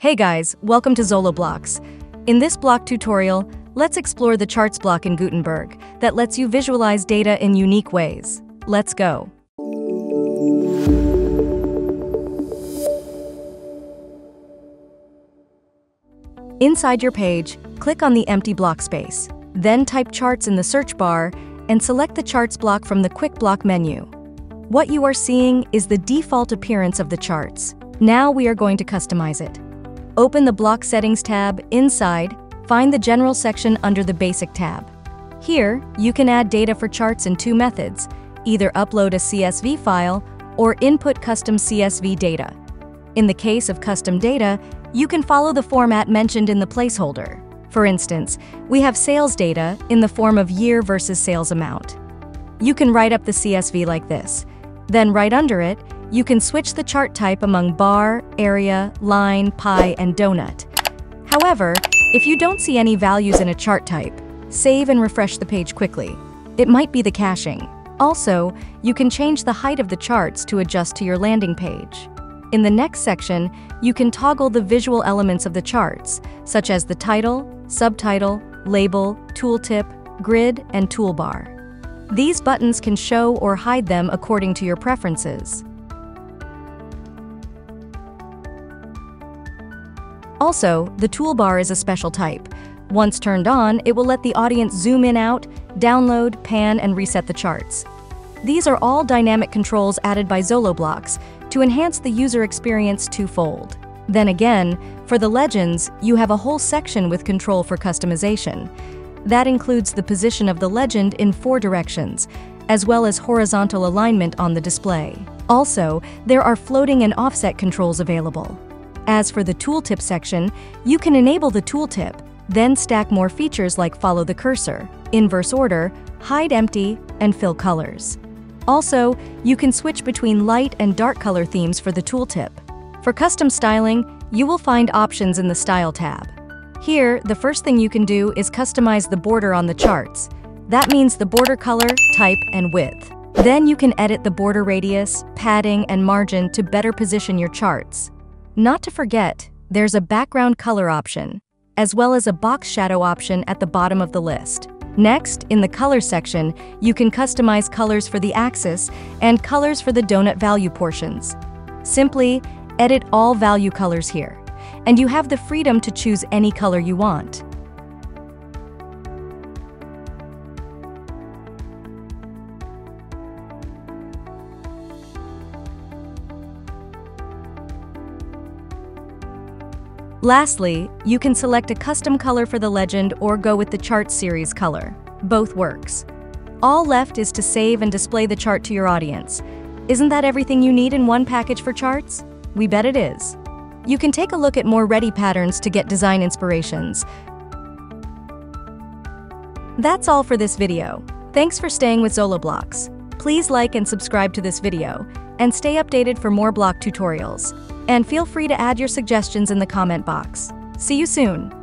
Hey guys, welcome to ZoloBlocks. In this block tutorial, let's explore the charts block in Gutenberg that lets you visualize data in unique ways. Let's go. Inside your page, click on the empty block space. Then type charts in the search bar and select the charts block from the quick block menu. What you are seeing is the default appearance of the charts. Now we are going to customize it. Open the Block Settings tab. Inside, find the General section under the Basic tab. Here, you can add data for charts in two methods, either upload a CSV file or input custom CSV data. In the case of custom data, you can follow the format mentioned in the placeholder. For instance, we have sales data in the form of year versus sales amount. You can write up the CSV like this. Then right under it, you can switch the chart type among bar, area, line, pie, and donut. However, if you don't see any values in a chart type, save and refresh the page quickly. It might be the caching. Also, you can change the height of the charts to adjust to your landing page. In the next section, you can toggle the visual elements of the charts, such as the title, subtitle, label, tooltip, grid, and toolbar. These buttons can show or hide them according to your preferences. Also, the toolbar is a special type. Once turned on, it will let the audience zoom in, out, download, pan, and reset the charts. These are all dynamic controls added by ZoloBlocks to enhance the user experience twofold. Then again, for the legends, you have a whole section with control for customization. That includes the position of the legend in 4 directions, as well as horizontal alignment on the display. Also, there are floating and offset controls available. As for the tooltip section, you can enable the tooltip, then stack more features like follow the cursor, inverse order, hide empty, and fill colors. Also, you can switch between light and dark color themes for the tooltip. For custom styling, you will find options in the Style tab. Here, the first thing you can do is customize the border on the charts. That means the border color, type, and width. Then you can edit the border radius, padding, and margin to better position your charts. Not to forget, there's a background color option, as well as a box shadow option at the bottom of the list. Next, in the color section, you can customize colors for the axis and colors for the donut value portions. Simply edit all value colors here, and you have the freedom to choose any color you want. Lastly, you can select a custom color for the legend or go with the chart series color. Both works. All left is to save and display the chart to your audience. Isn't that everything you need in one package for charts? We bet it is. You can take a look at more ready patterns to get design inspirations. That's all for this video. Thanks for staying with ZoloBlocks. Please like and subscribe to this video, and stay updated for more block tutorials. And feel free to add your suggestions in the comment box. See you soon!